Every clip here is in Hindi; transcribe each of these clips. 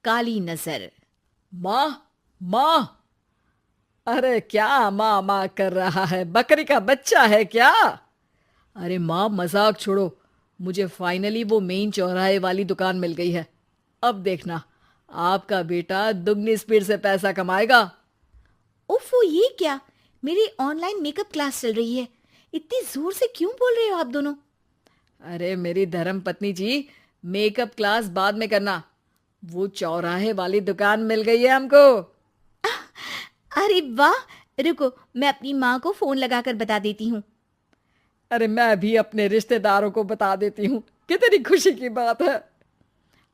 काली नजर। माँ, माँ। अरे क्या माँ माँ कर रहा है? बकरी का बच्चा है क्या? अरे माँ, मजाक छोड़ो। मुझे फाइनली वो मेन चौराहे वाली दुकान मिल गई है। अब देखना, आपका बेटा दुगनी स्पीड से पैसा कमाएगा। उफ़ो, ये क्या? मेरी ऑनलाइन मेकअप क्लास चल रही है। इतनी जोर से क्यों बोल रहे हो आप दोनों? अरे मेरी धर्म पत्नी जी, मेकअप क्लास बाद में करना। वो चौराहे वाली दुकान मिल गई है हमको। अरे वाह! रुको, मैं अपनी माँ को फोन लगाकर बता देती हूँ। अरे मैं भी अपने रिश्तेदारों को बता देती हूँ। कितनी खुशी की बात है।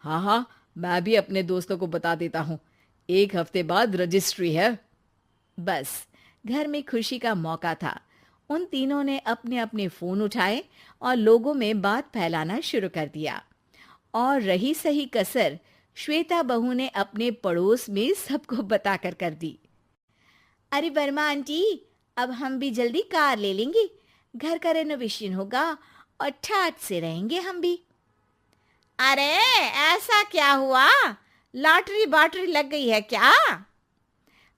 हाँ हाँ, मैं भी अपने दोस्तों को बता देता हूँ। 1 हफ्ते बाद रजिस्ट्री है। बस, घर में खुशी का मौका था। उन तीनों ने अपने अपने फोन उठाए और लोगों में बात फैलाना शुरू कर दिया। और रही सही कसर, श्वेता बहू ने अपने पड़ोस में सबको बताकर कर दी। अरे वर्मा आंटी, अब हम भी जल्दी कार ले लेंगे। घर का रेनोवेशन होगा और ठाट से रहेंगे हम भी। अरे, ऐसा क्या हुआ? लॉटरी बाटरी लग गई है क्या?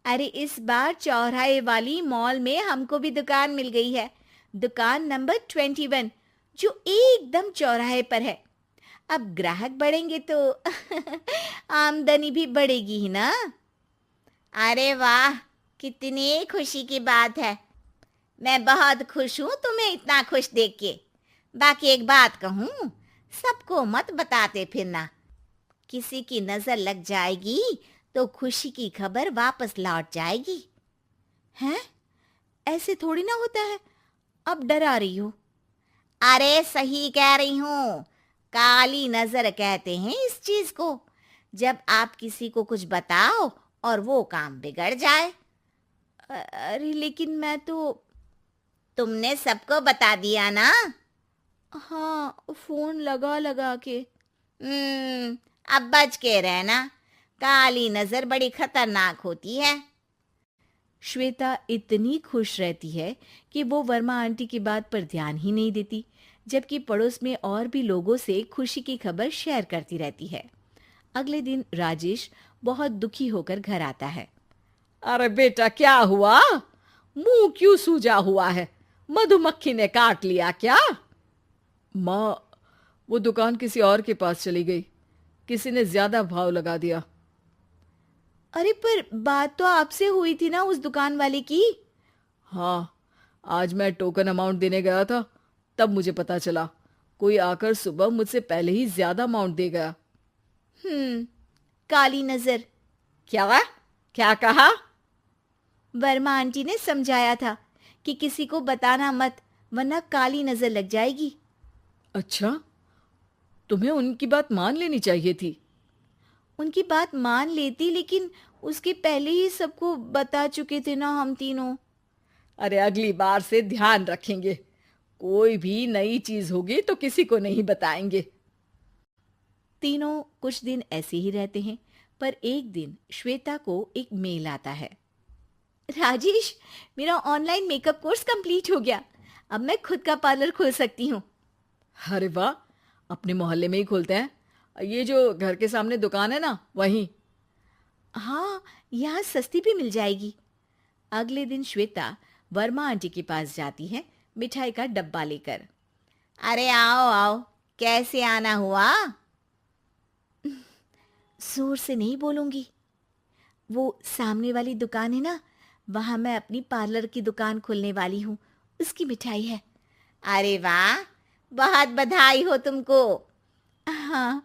अरे, इस बार चौराहे वाली मॉल में हमको भी दुकान मिल गई है। दुकान नंबर 21, जो एकदम चौराहे पर है। अब ग्राहक बढ़ेंगे तो आमदनी भी बढ़ेगी ही ना। अरे वाह, कितनी खुशी की बात है। मैं बहुत खुश हूँ तुम्हें इतना खुश देख के। बाकी एक बात कहूँ, सबको मत बताते फिरना। किसी की नजर लग जाएगी तो खुशी की खबर वापस लौट जाएगी। हैं? ऐसे थोड़ी ना होता है। अब डरा रही हो। अरे सही कह रही हूँ। काली नजर कहते हैं इस चीज को, जब आप किसी को कुछ बताओ और वो काम बिगड़ जाए। अरे लेकिन मैं तो। तुमने सबको बता दिया ना? हाँ, फोन लगा लगा के। अब बच के रहना। काली नजर बड़ी खतरनाक होती है। श्वेता इतनी खुश रहती है कि वो वर्मा आंटी की बात पर ध्यान ही नहीं देती, जबकि पड़ोस में और भी लोगों से खुशी की खबर शेयर करती रहती है। अगले दिन राजेश बहुत दुखी होकर घर आता है। अरे बेटा, क्या हुआ? मुंह क्यों सूजा हुआ है? मधुमक्खी ने काट लिया क्या? माँ, वो दुकान किसी और के पास चली गई। किसी ने ज्यादा भाव लगा दिया। अरे पर बात तो आपसे हुई थी ना उस दुकान वाले की। हाँ, आज मैं टोकन अमाउंट देने गया था, तब मुझे पता चला। कोई आकर सुबह मुझसे पहले ही ज्यादा अमाउंट दे गया। काली नजर। क्या? क्या कहा? वर्मा आंटी ने समझाया था कि किसी को बताना मत, वरना काली नजर लग जाएगी। अच्छा, तुम्हें उनकी बात मान लेनी चाहिए थी। उनकी बात मान लेती, लेकिन उसके पहले ही सबको बता चुके थे ना हम तीनों। अरे अगली बार से ध्यान रखेंगे। कोई भी नई चीज होगी तो किसी को नहीं बताएंगे। तीनों कुछ दिन ऐसे ही रहते हैं, पर एक दिन श्वेता को एक मेल आता है। राजेश, मेरा ऑनलाइन मेकअप कोर्स कंप्लीट हो गया। अब मैं खुद का पार्लर खोल सकती हूँ। अरे वाह, अपने मोहल्ले में ही खोलते हैं। ये जो घर के सामने दुकान है ना, वहीं। हाँ, यहाँ सस्ती भी मिल जाएगी। अगले दिन श्वेता वर्मा आंटी के पास जाती है, मिठाई का डब्बा लेकर। अरे आओ आओ, कैसे आना हुआ? जोर से नहीं बोलूंगी। वो सामने वाली दुकान है ना, वहां मैं अपनी पार्लर की दुकान खोलने वाली हूँ। उसकी मिठाई है। अरे वाह, बहुत बधाई हो तुमको। हाँ,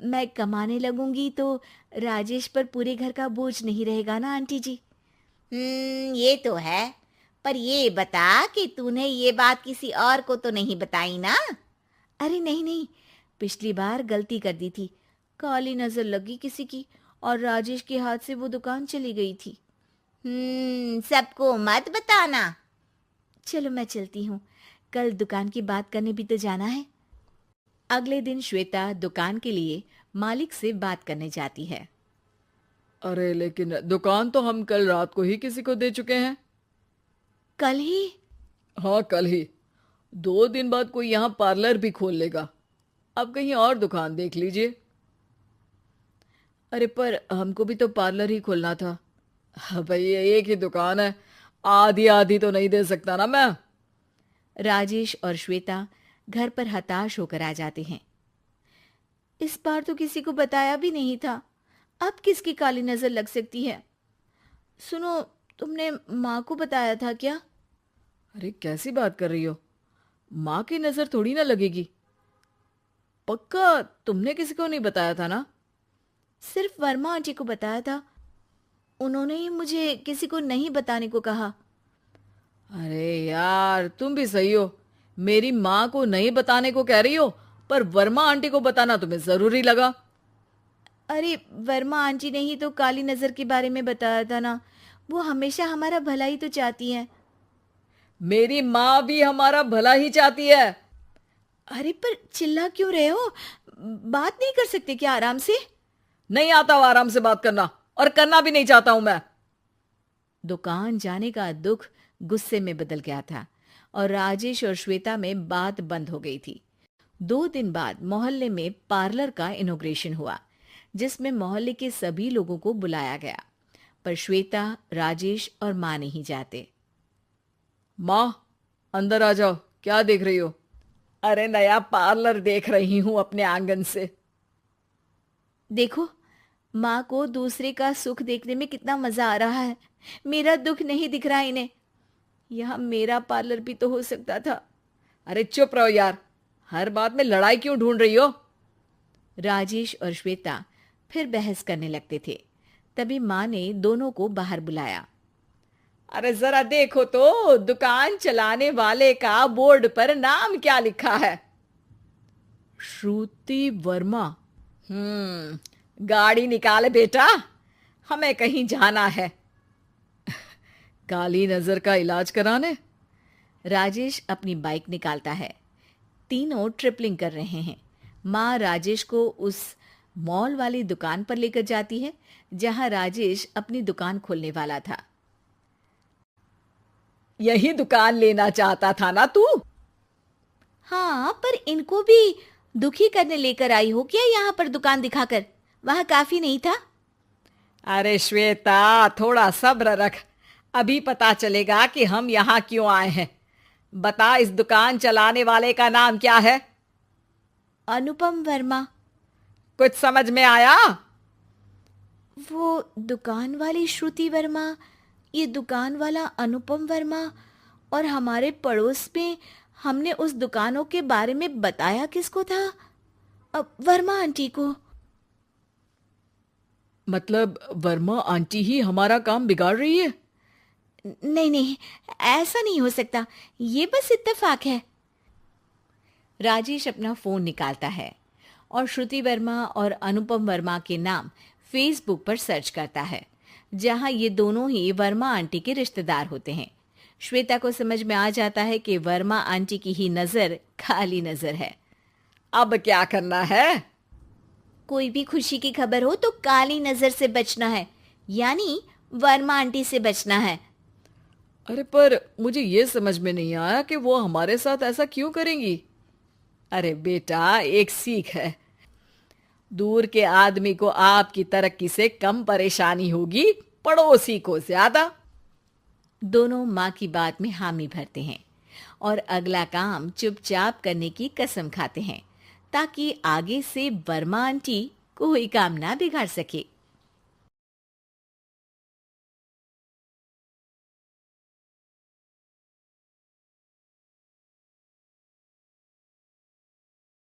मैं कमाने लगूंगी तो राजेश पर पूरे घर का बोझ नहीं रहेगा ना आंटी जी। ये तो है। पर ये बता कि तूने ये बात किसी और को तो नहीं बताई ना? अरे नहीं नहीं, पिछली बार गलती कर दी थी। काली नजर लगी किसी की और राजेश के हाथ से वो दुकान चली गई थी। सबको मत बताना। चलो मैं चलती हूँ, कल दुकान की बात करने भी तो जाना है। अगले दिन श्वेता दुकान के लिए मालिक से बात करने जाती है। अरे लेकिन दुकान तो हम कल रात को ही किसी को दे चुके हैं। कल ही? हाँ, कल ही। 2 दिन बाद कोई यहाँ पार्लर भी खोल लेगा। अब कहीं और दुकान देख लीजिए। अरे पर हमको भी तो पार्लर ही खोलना था। हाँ भाई, एक ही दुकान है, आधी आधी तो नहीं दे सकता ना मैं। राजेश और श्वेता घर पर हताश होकर आ जाते हैं। इस बार तो किसी को बताया भी नहीं था, अब किसकी काली नजर लग सकती है। सुनो, तुमने माँ को बताया था क्या? अरे कैसी बात कर रही हो, माँ की नजर थोड़ी ना लगेगी। पक्का तुमने किसी को नहीं बताया था ना? सिर्फ वर्मा आंटी को बताया था, उन्होंने ही मुझे किसी को नहीं बताने को कहा। अरे यार, तुम भी सही हो, मेरी माँ को नहीं बताने को कह रही हो, पर वर्मा आंटी को बताना तुम्हें जरूरी लगा। अरे वर्मा आंटी ने ही तो काली नजर के बारे में बताया था ना, वो हमेशा हमारा भला ही तो चाहती हैं। मेरी माँ भी हमारा भला ही चाहती है। अरे पर चिल्ला क्यों रहे हो? बात नहीं कर सकते क्या आराम से? नहीं आता वो आराम से बात करना, और करना भी नहीं चाहता हूं मैं। दुकान जाने का दुख गुस्से में बदल गया था और राजेश और श्वेता में बात बंद हो गई थी। 2 दिन बाद मोहल्ले में पार्लर का इनॉग्रेशन हुआ, जिसमें मोहल्ले के सभी लोगों को बुलाया गया, पर श्वेता, राजेश और माँ नहीं जाते। माँ, अंदर आ जाओ, क्या देख रही हो? अरे नया पार्लर देख रही हूं अपने आंगन से। देखो, माँ को दूसरे का सुख देखने में कितना मजा आ रहा है, मेरा दुख नहीं दिख रहा इन्हें। यहाँ मेरा पार्लर भी तो हो सकता था। अरे चुप रहो यार, हर बात में लड़ाई क्यों ढूंढ रही हो? राजेश और श्वेता फिर बहस करने लगते थे। तभी माँ ने दोनों को बाहर बुलाया। अरे जरा देखो तो, दुकान चलाने वाले का बोर्ड पर नाम क्या लिखा है? श्रुति वर्मा। गाड़ी निकाले बेटा, हमें कहीं जाना है। काली नजर का इलाज कराने? राजेश अपनी बाइक निकालता है। तीनों ट्रिपलिंग कर रहे हैं। माँ राजेश को उस मॉल वाली दुकान पर लेकर जाती है जहां राजेश अपनी दुकान खोलने वाला था। यही दुकान लेना चाहता था ना तू? हाँ, पर इनको भी दुखी करने लेकर आई हो क्या यहाँ पर दुकान दिखाकर? वहां काफी नहीं था? अरे श्वेता, थोड़ा सब्र रख, अभी पता चलेगा कि हम यहाँ क्यों आए हैं। बता, इस दुकान चलाने वाले का नाम क्या है? अनुपम वर्मा। कुछ समझ में आया? वो दुकान वाली श्रुति वर्मा, ये दुकान वाला अनुपम वर्मा, और हमारे पड़ोस में हमने उस दुकानों के बारे में बताया किसको था? अब वर्मा आंटी को। मतलब वर्मा आंटी ही हमारा काम बिगाड़ रही है? नहीं नहीं, ऐसा नहीं हो सकता, ये बस इत्तेफाक है। राजेश अपना फोन निकालता है और श्रुति वर्मा और अनुपम वर्मा के नाम फेसबुक पर सर्च करता है, जहां ये दोनों ही वर्मा आंटी के रिश्तेदार होते हैं। श्वेता को समझ में आ जाता है कि वर्मा आंटी की ही नजर काली नजर है। अब क्या करना है? कोई भी खुशी की खबर हो तो काली नजर से बचना है, यानी वर्मा आंटी से बचना है। अरे पर मुझे ये समझ में नहीं आया कि वो हमारे साथ ऐसा क्यों करेंगी। अरे बेटा, एक सीख है, दूर के आदमी को आपकी तरक्की से कम परेशानी होगी, पड़ोसी को ज्यादा। दोनों माँ की बात में हामी भरते हैं और अगला काम चुपचाप करने की कसम खाते हैं, ताकि आगे से वर्मा आंटी कोई काम ना बिगाड़ सके।